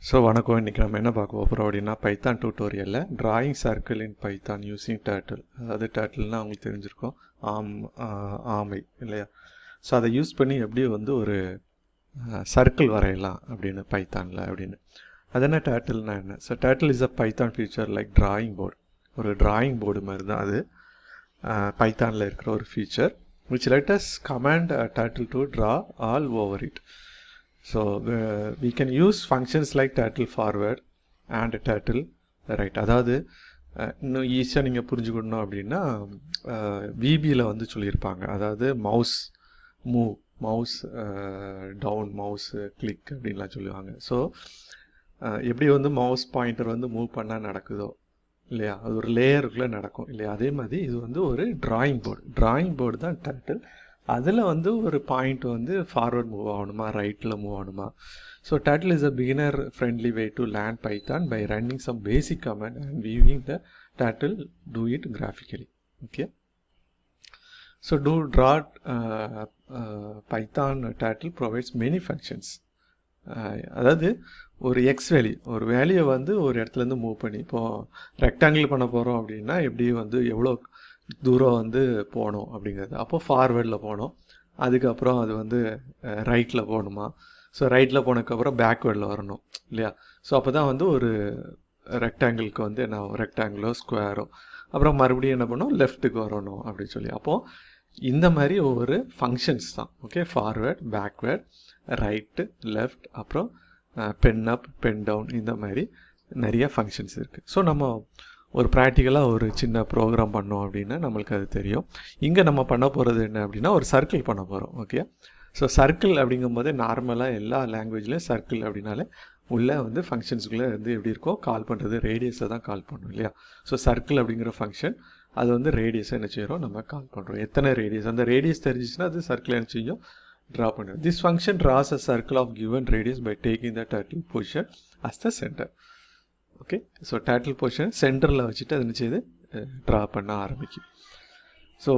So வணக்கம். இன்றைக்கி நம்ம என்ன பார்க்க போகிறோம் அப்படின்னா பைத்தான் டியூட்டோரியலில் drawing circle in Python using turtle. அதாவது டர்ட்டில்னால் அவங்களுக்கு தெரிஞ்சிருக்கும், ஆமை இல்லையா? ஸோ அதை யூஸ் பண்ணி எப்படி ஒரு சர்க்கிள் வரையலாம் அப்படின்னு பைத்தானில் அப்படின்னு. அது என்ன டர்ட்டில்னா என்ன? So turtle is a Python feature like drawing board. ஒரு டிராயிங் போர்டு மாதிரி தான் அது பைத்தானில் இருக்கிற ஒரு feature which let us command a turtle to draw all over it. So we can use functions like turtle forward and turtle right. அதாவது இன்னும் ஈஸியாக நீங்கள் புரிஞ்சுக்கணும் அப்படின்னா விபியில் சொல்லியிருப்பாங்க. அதாவது mouse move, mouse down, mouse click அப்படின்லாம் சொல்லுவாங்க. ஸோ எப்படி மவுஸ் பாயிண்டர் மூவ் பண்ணால் நடக்குதோ இல்லையா, அது ஒரு லேயருக்குள்ளே நடக்கும் இல்லையா, அதே மாதிரி இது ஒரு டிராயிங் போர்டு தான் டர்ட்டில். அதில் ஒரு பாயிண்ட் ஃபார்வர்ட் மூவ் ஆகணுமா, ரைட்டில் மூவ் ஆகணுமா. So turtle is a beginner friendly way to learn python by running some basic command and viewing the turtle to it graphically. Okay, so draw python turtle provides many functions. அதாவது ஒரு X value, ஒரு வேல்யூவை ஒரு இடத்துலேருந்து move பண்ணி, இப்போது rectangle பண்ண போகிறோம் அப்படின்னா எப்படி எவ்வளோ தூரம் போகணும் அப்படிங்கிறது. அப்போது ஃபார்வேர்டில் போகணும், அதுக்கப்புறம் அது ரைட்டில் போகணுமா. ஸோ ரைட்டில் போனதுக்கப்புறம் பேக்வேர்டில் வரணும் இல்லையா. ஸோ அப்போ தான் ஒரு ரெக்டாங்கிளுக்கு என்ன ரெக்டாங்கிளோ ஸ்கொயரோ, அப்புறம் மறுபடியும் என்ன பண்ணணும், லெஃப்ட்டுக்கு வரணும் அப்படின்னு சொல்லி. அப்போது இந்த மாதிரி ஒவ்வொரு ஃபங்க்ஷன்ஸ் தான். Okay, forward, backward, right, left, அப்புறம் பென் அப், பென் டவுன், இந்த மாதிரி நிறைய ஃபங்க்ஷன்ஸ் இருக்குது. ஸோ நம்ம ஒரு ப்ராக்டிக்கலாக ஒரு சின்ன ப்ரோக்ராம் பண்ணோம் அப்படின்னா நம்மளுக்கு அது தெரியும். இங்கே நம்ம பண்ண போகிறது என்ன அப்படின்னா ஒரு சர்க்கிள் பண்ண போகிறோம். ஓகே, ஸோ சர்க்கிள் அப்படிங்கும்போது நார்மலாக எல்லா லாங்குவேஜ்லேயும் சர்க்கிள் அப்படின்னாலே உள்ளே ஃபங்க்ஷன்ஸுக்குள்ளே எப்படி இருக்கோ கால் பண்ணுறது ரேடியஸை தான் கால் பண்ணணும் இல்லையா. ஸோ சர்க்கிள் அப்படிங்கிற ஃபங்க்ஷன் அது ரேடியஸை என்ன செய்கிறோம், நம்ம கால் பண்ணுறோம். எத்தனை ரேடியஸ், அந்த ரேடியஸ் தெரிஞ்சிச்சுன்னா அது சர்க்கிள் என்ன செய்யும், ட்ரா பண்ணுறோம். This function draws a circle of given radius by taking the turtle position as the centre. Okay, so turtle position சென்டரில் வச்சுட்டு அது என்ன செய்யுது, ட்ரா பண்ண ஆரம்பிக்கும். ஸோ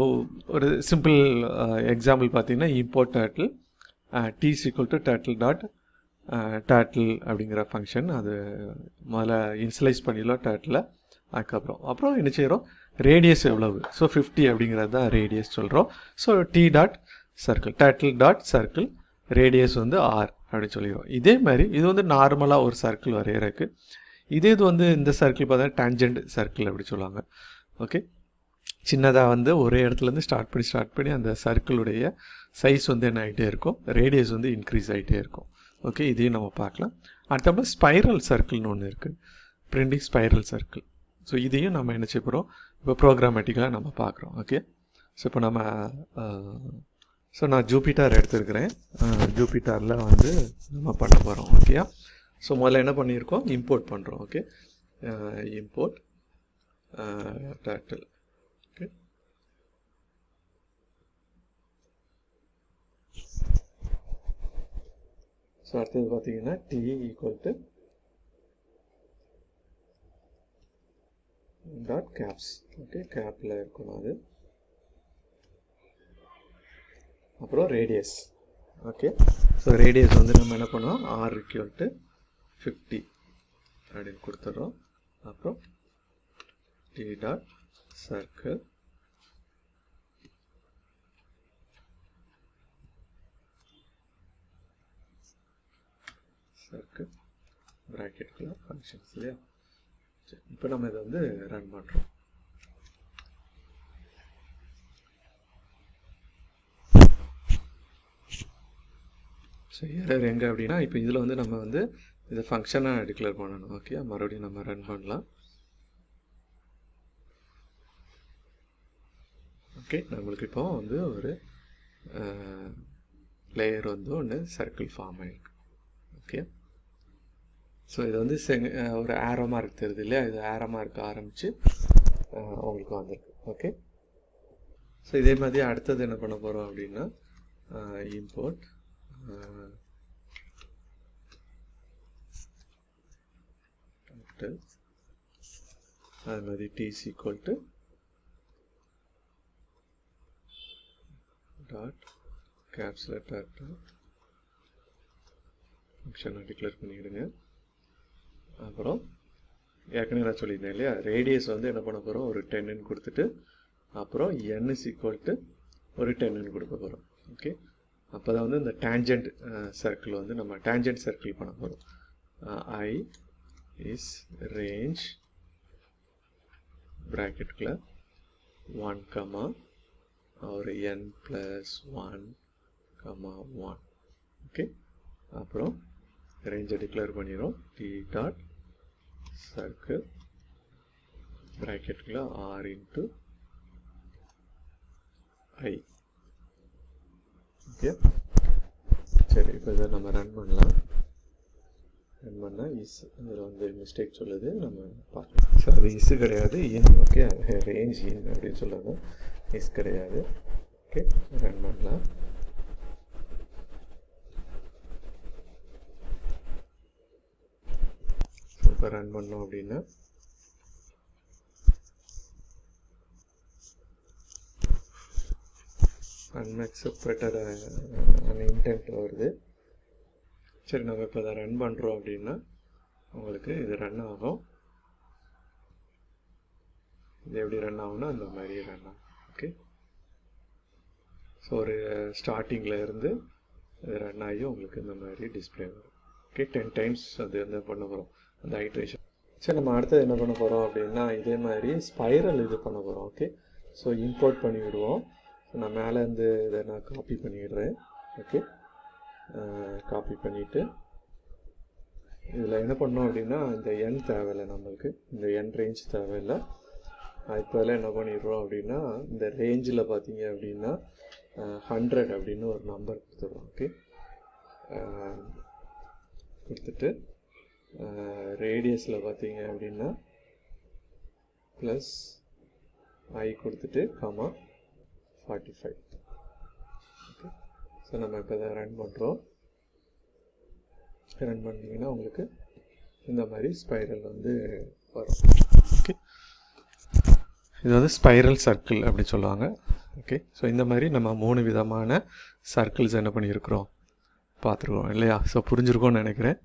ஒரு சிம்பிள் எக்ஸாம்பிள் பார்த்தீங்கன்னா import turtle t equal to turtle dot turtle அப்படிங்கிற ஃபங்க்ஷன். அது முதல்ல இன்சலைஸ் பண்ணிடலாம் டர்ட்டில். அப்புறம் என்ன செய்கிறோம், ரேடியஸ் எவ்வளவு, ஸோ 50 அப்படிங்கிறது தான் ரேடியஸ் சொல்கிறோம். So t dot circle, turtle dot circle, radius r அப்படின்னு சொல்லிடுவோம். இதே மாதிரி இது நார்மலாக ஒரு சர்க்கிள் வரைகிறதுக்கு. இதே இது இந்த சர்க்கிள் பார்த்தா டேஞ்சண்ட் சர்க்கிள் அப்படி சொல்லுவாங்க. ஓகே, சின்னதாக ஒரே இடத்துலேருந்து ஸ்டார்ட் பண்ணி அந்த சர்க்கிளுடைய சைஸ் என்ன ஆகிட்டே இருக்கும், ரேடியஸ் இன்க்ரீஸ் ஆகிட்டே இருக்கும். ஓகே, இதையும் நம்ம பார்க்கலாம். அடுத்தப்போ ஸ்பைரல் சர்க்கிள்னு ஒன்று இருக்குது, பிரிண்டிங் ஸ்பைரல் சர்க்கிள். ஸோ இதையும் நம்ம என்ன செய்ய போகிறோம், இப்போ ப்ரோக்ராமேட்டிக்கலாக நம்ம பார்க்குறோம். ஓகே, ஸோ இப்போ நம்ம நான் ஜூபிட்டர் எடுத்துருக்கிறேன். ஜூபிட்டரில் நம்ம பண்ண போகிறோம். ஓகேயா, ஸோ முதல்ல என்ன பண்ணியிருக்கோம், இம்போர்ட் பண்ணுறோம். Okay, import turtle. Okay, so அடுத்தது பார்த்தீங்கன்னா t equal to dot caps. Okay, கேப்பில் இருக்கணும் அது. அப்புறம் ரேடியஸ். ஓகே, ஸோ ரேடியஸ் நம்ம என்ன பண்ணுவோம், ஆர் ஈக்குவல் டு 50 அப்படின்னு கொடுத்துட்றோம். அப்புறம் டி டாட் சர்க்கிள், சர்க்கிள் ப்ராக்கெட்டுக்குள்ள ஃபங்க்ஷன்ஸ் இல்லையா. சரி, இப்போ நம்ம இதை ரன் பண்ணுறோம். ஸோ எரர் எங்கே அப்படின்னா இப்போ இதில் நம்ம இதை ஃபங்க்ஷனாக டிக்ளேர் பண்ணணும். ஓகே, மறுபடியும் நம்ம ரன் பண்ணலாம். ஓகே, நம்மளுக்கு இப்போ ஒரு லேயர் ஒன்று சர்க்கிள் ஃபார்ம் ஆகிருக்கு. ஓகே, ஸோ இது ஒரு ஆரோ மார்க் தெரியுது இல்லையா, இது ஆரோ மார்க் ஆரம்பித்து உங்களுக்கு வந்திருக்கு. ஓகே, ஸோ இதே மாதிரி அடுத்தது என்ன பண்ண போகிறோம் அப்படின்னா இம்போர்ட் அது மாதிரி டி ஈக்குவல் டு டாட் கேப்ஸ்ல டர்ட்டில் ஃபங்க்ஷனை டிக்ளேர் பண்ணிவிடுங்க. போகிறோம், ஏற்கனவே நான் சொல்லியிருந்தேன் இல்லையா, ரேடியஸ் வந்து என்ன பண்ண போகிறோம், ஒரு 10ன்னு கொடுத்துட்டு அப்புறம் n is equal to ஒரு 10ன்னு கொடுக்க போகிறோம். ஓகே, அப்போ தான் வந்து இந்த டேஞ்சன்ட் சர்க்கிள் வந்து நம்ம டேஞ்சன்ட் சர்க்கிள் பண்ண போகிறோம். I is range ப்ராக்கெட்டுக்குள்ள 1, ஒரு n plus 1, 1. ஓகே, அப்புறம் ரேஞ்சை டிக்ளேர் பண்ணிடும். t டாட் சர்க்கிள் ப்ராக்கெட்டுக்குள்ள r into i. ஓகே, சரி, இப்போ இதை நம்ம ரன் பண்ணலாம். ரன் பண்ணால் இஸ், அதில் வந்து மிஸ்டேக் சொல்லுது, நம்ம பார்க்கலாம். ஸோ அது இஸ் கிடையாது, இன். ஓகே, ரேஞ்ச் இன் அப்படின்னு சொல்லுறது, இஸ் கிடையாது. ஓகே, ரன் பண்ணலாம். இப்போ ரன் பண்ணோம் அப்படின்னா அன்அக்செப்டட் an intent வருது. சரி, நம்ம இப்போ அதை ரன் பண்ணுறோம் அப்படின்னா உங்களுக்கு இது ரன் ஆகும். இது எப்படி ரன் ஆகும்னா அந்த மாதிரி ரன் ஆகும். ஓகே, ஸோ ஒரு ஸ்டார்டிங்கில் இருந்து இது ரன் ஆகி உங்களுக்கு இந்த மாதிரி டிஸ்பிளே வரும். ஓகே, 10 times அது வந்து பண்ண போகிறோம் அந்த ஐட்ரேஷன். சரி, நம்ம அடுத்தது என்ன பண்ண போகிறோம் அப்படின்னா இதே மாதிரி ஸ்பைரல் இது பண்ண போகிறோம். ஓகே, ஸோ இம்போர்ட் பண்ணி விடுவோம். நான் மேலேருந்து இதை நான் காப்பி பண்ணிடுறேன். ஓகே, காப்பி பண்ணிவிட்டு இதில் என்ன பண்ணோம் அப்படின்னா இந்த என் தேவையில்லை, நம்மளுக்கு இந்த என் ரேஞ்ச் தேவையில்லை. அதுக்கு பதிலாக என்ன பண்ணிடுறோம் அப்படின்னா இந்த ரேஞ்சில் பார்த்தீங்க அப்படின்னா 100 அப்படின்னு ஒரு நம்பர் கொடுத்துடுறோம். ஓகே, கொடுத்துட்டு ரேடியஸில் பார்த்தீங்க அப்படின்னா ப்ளஸ் ஐ கொடுத்துட்டு 45. ஓகே, ஸோ நம்ம இப்போ இதை ரன் பண்ணுறோம். ரன் பண்ணிங்கன்னா உங்களுக்கு இந்த மாதிரி ஸ்பைரல் வந்து வரும். ஓகே, இது வந்து ஸ்பைரல் சர்க்கிள் அப்படி சொல்லுவாங்க. ஓகே, ஸோ இந்த மாதிரி நம்ம 3 விதமான சர்க்கிள்ஸ் என்ன பண்ணியிருக்கிறோம் பார்த்துருக்கோம் இல்லையா. ஸோ புரிஞ்சுருக்கோன்னு நினைக்கிறேன்.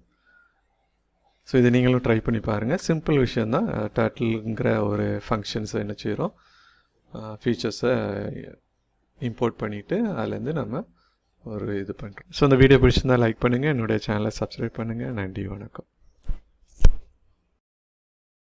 ஸோ இதை நீங்களும் ட்ரை பண்ணி பாருங்கள். சிம்பிள் விஷயந்தான். டர்ட்டில்ங்கிற ஒரு ஃபங்க்ஷன்ஸை என்ன செய்கிறோம், ஃபீச்சர்ஸை இம்போர்ட் பண்ணிவிட்டு அதுலேருந்து நம்ம ஒரு இது பண்ணுறோம். ஸோ இந்த வீடியோ பிடிச்சிருந்தால் லைக் பண்ணுங்கள், என்னுடைய சேனலை சப்ஸ்கிரைப் பண்ணுங்கள். நன்றி, வணக்கம்.